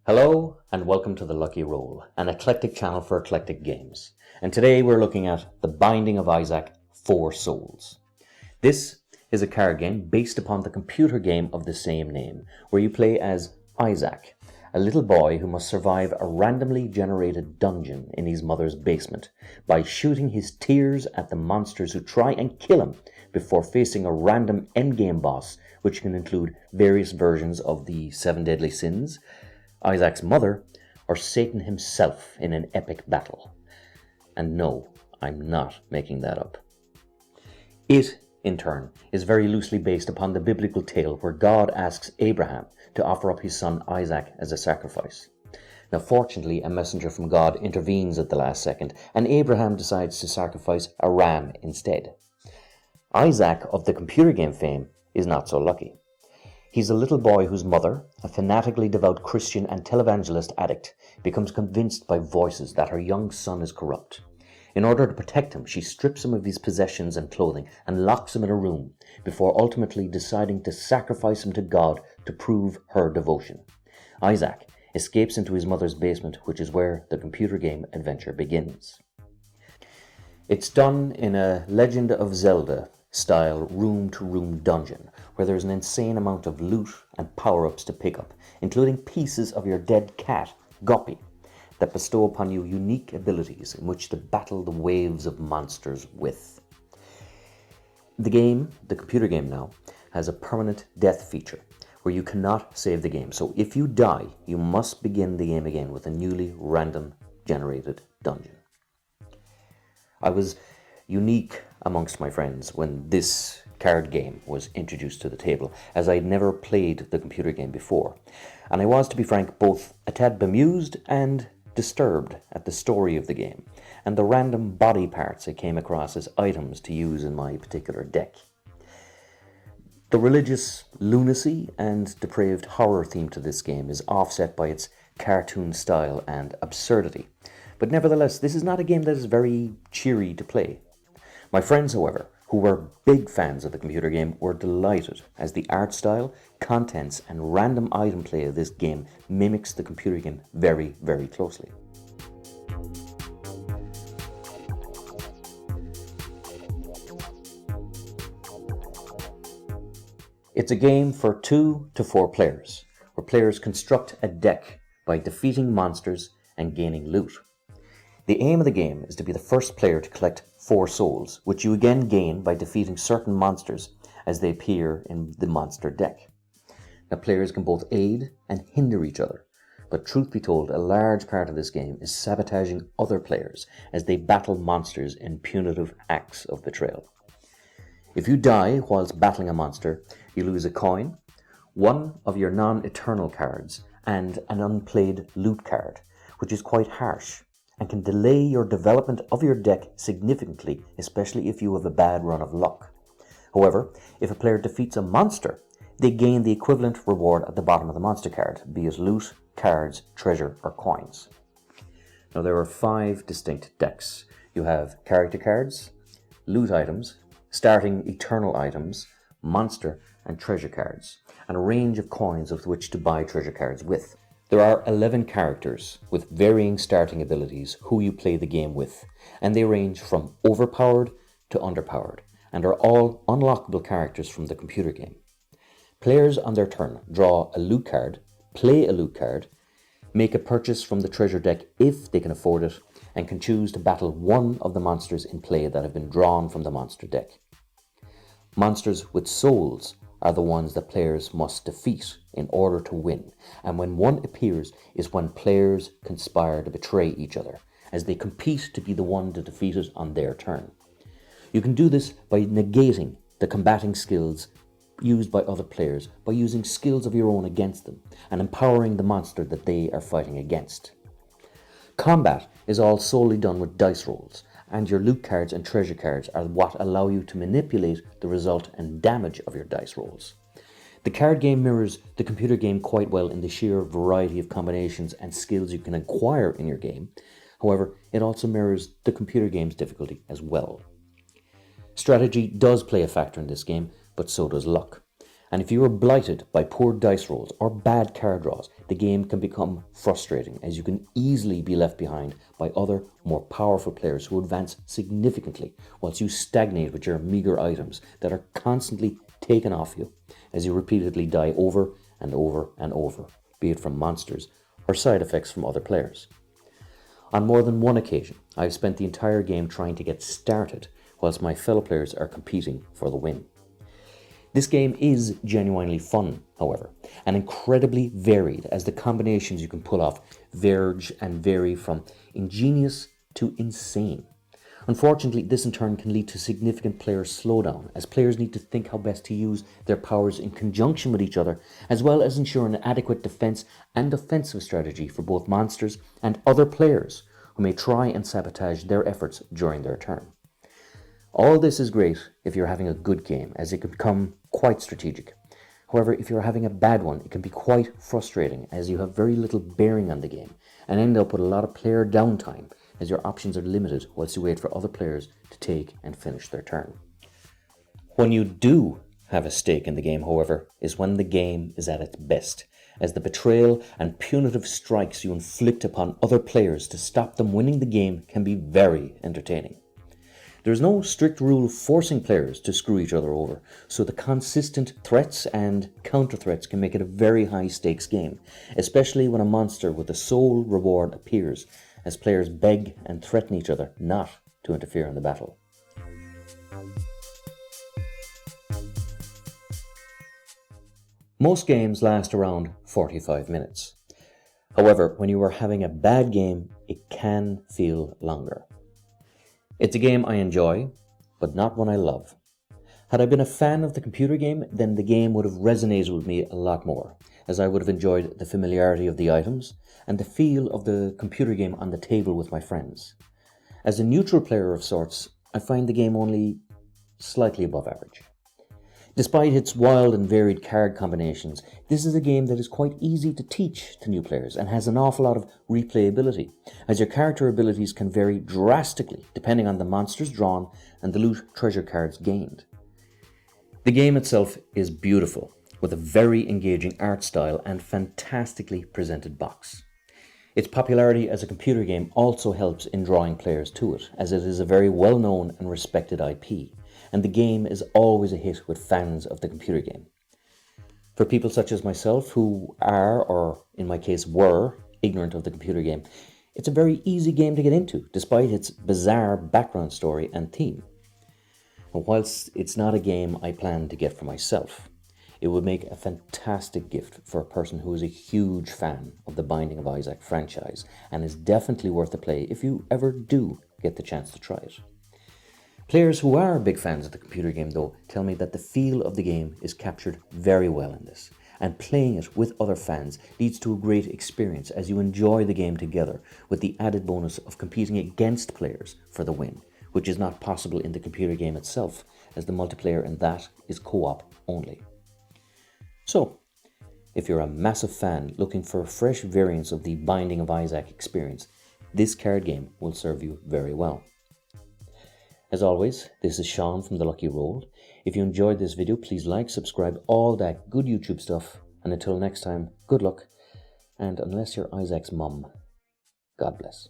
Hello and welcome to The Lucky Roll, an eclectic channel for eclectic games. And today we're looking at The Binding of Isaac: Four Souls. This is a card game based upon the computer game of the same name, where you play as Isaac, a little boy who must survive a randomly generated dungeon in his mother's basement by shooting his tears at the monsters who try and kill him before facing a random endgame boss, which can include various versions of the Seven Deadly Sins, Isaac's mother, or Satan himself in an epic battle. And no, I'm not making that up. It, in turn, is very loosely based upon the biblical tale where God asks Abraham to offer up his son Isaac as a sacrifice. Now, fortunately, a messenger from God intervenes at the last second, and Abraham decides to sacrifice a ram instead. Isaac of the computer game fame is not so lucky. He's a little boy whose mother, a fanatically devout Christian and televangelist addict, becomes convinced by voices that her young son is corrupt. In order to protect him, she strips him of his possessions and clothing and locks him in a room, before ultimately deciding to sacrifice him to God to prove her devotion. Isaac escapes into his mother's basement, which is where the computer game adventure begins. It's done in a Legend of Zelda style room-to-room dungeon, where there's an insane amount of loot and power-ups to pick up, including pieces of your dead cat, Guppy, that bestow upon you unique abilities in which to battle the waves of monsters with. The game, the computer game now, has a permanent death feature, where you cannot save the game, so if you die, you must begin the game again with a newly random generated dungeon. I was unique amongst my friends when this card game was introduced to the table, as I'd never played the computer game before, and I was, to be frank, both a tad bemused and disturbed at the story of the game, and the random body parts I came across as items to use in my particular deck. The religious lunacy and depraved horror theme to this game is offset by its cartoon style and absurdity, but nevertheless, this is not a game that is very cheery to play. My friends, however, who were big fans of the computer game, were delighted, as the art style, contents, and random item play of this game mimics the computer game very, very closely. It's a game for 2 to 4 players, where players construct a deck by defeating monsters and gaining loot. The aim of the game is to be the first player to collect 4 souls, which you again gain by defeating certain monsters as they appear in the monster deck. Now, players can both aid and hinder each other, but truth be told, a large part of this game is sabotaging other players as they battle monsters in punitive acts of betrayal. If you die whilst battling a monster, you lose a coin, one of your non-eternal cards, and an unplayed loot card, which is quite harsh and can delay your development of your deck significantly, especially if you have a bad run of luck. However, if a player defeats a monster, they gain the equivalent reward at the bottom of the monster card, be it loot, cards, treasure, or coins. Now, there are 5 distinct decks. You have character cards, loot items, starting eternal items, monster and treasure cards, and a range of coins with which to buy treasure cards with. There are 11 characters with varying starting abilities who you play the game with, and they range from overpowered to underpowered, and are all unlockable characters from the computer game. Players on their turn draw a loot card, play a loot card, make a purchase from the treasure deck if they can afford it, and can choose to battle one of the monsters in play that have been drawn from the monster deck. Monsters with souls are the ones that players must defeat in order to win, and when one appears is when players conspire to betray each other, as they compete to be the one to defeat it on their turn. You can do this by negating the combating skills used by other players by using skills of your own against them, and empowering the monster that they are fighting against. Combat is all solely done with dice rolls, and your loot cards and treasure cards are what allow you to manipulate the result and damage of your dice rolls. The card game mirrors the computer game quite well in the sheer variety of combinations and skills you can acquire in your game. However, it also mirrors the computer game's difficulty as well. Strategy does play a factor in this game, but so does luck. And if you are blighted by poor dice rolls or bad card draws, the game can become frustrating, as you can easily be left behind by other, more powerful players who advance significantly, whilst you stagnate with your meager items that are constantly taken off you as you repeatedly die over and over and over, be it from monsters or side effects from other players. On more than one occasion, I've spent the entire game trying to get started, whilst my fellow players are competing for the win. This game is genuinely fun, however, and incredibly varied, as the combinations you can pull off verge and vary from ingenious to insane. Unfortunately, this in turn can lead to significant player slowdown, as players need to think how best to use their powers in conjunction with each other, as well as ensure an adequate defense and offensive strategy for both monsters and other players who may try and sabotage their efforts during their turn. All this is great if you're having a good game, as it can become quite strategic. However, if you're having a bad one, it can be quite frustrating, as you have very little bearing on the game and end up with a lot of player downtime, as your options are limited whilst you wait for other players to take and finish their turn. When you do have a stake in the game, however, is when the game is at its best, as the betrayal and punitive strikes you inflict upon other players to stop them winning the game can be very entertaining. There is no strict rule forcing players to screw each other over, so the consistent threats and counter-threats can make it a very high-stakes game, especially when a monster with a sole reward appears, as players beg and threaten each other not to interfere in the battle. Most games last around 45 minutes. However, when you are having a bad game, it can feel longer. It's a game I enjoy, but not one I love. Had I been a fan of the computer game, then the game would have resonated with me a lot more, as I would have enjoyed the familiarity of the items and the feel of the computer game on the table with my friends. As a neutral player of sorts, I find the game only slightly above average. Despite its wild and varied card combinations, this is a game that is quite easy to teach to new players and has an awful lot of replayability, as your character abilities can vary drastically depending on the monsters drawn and the loot treasure cards gained. The game itself is beautiful, with a very engaging art style and fantastically presented box. Its popularity as a computer game also helps in drawing players to it, as it is a very well-known and respected IP, and the game is always a hit with fans of the computer game. For people such as myself who are, or in my case were, ignorant of the computer game, it's a very easy game to get into, despite its bizarre background story and theme. And whilst it's not a game I plan to get for myself, it would make a fantastic gift for a person who is a huge fan of the Binding of Isaac franchise, and is definitely worth a play if you ever do get the chance to try it. Players who are big fans of the computer game, though, tell me that the feel of the game is captured very well in this, and playing it with other fans leads to a great experience, as you enjoy the game together, with the added bonus of competing against players for the win, which is not possible in the computer game itself, as the multiplayer in that is co-op only. So, if you're a massive fan looking for a fresh variance of the Binding of Isaac experience, this card game will serve you very well. As always, this is Sean from The Lucky Roll. If you enjoyed this video, please like, subscribe, all that good YouTube stuff. And until next time, good luck. And unless you're Isaac's mum, God bless.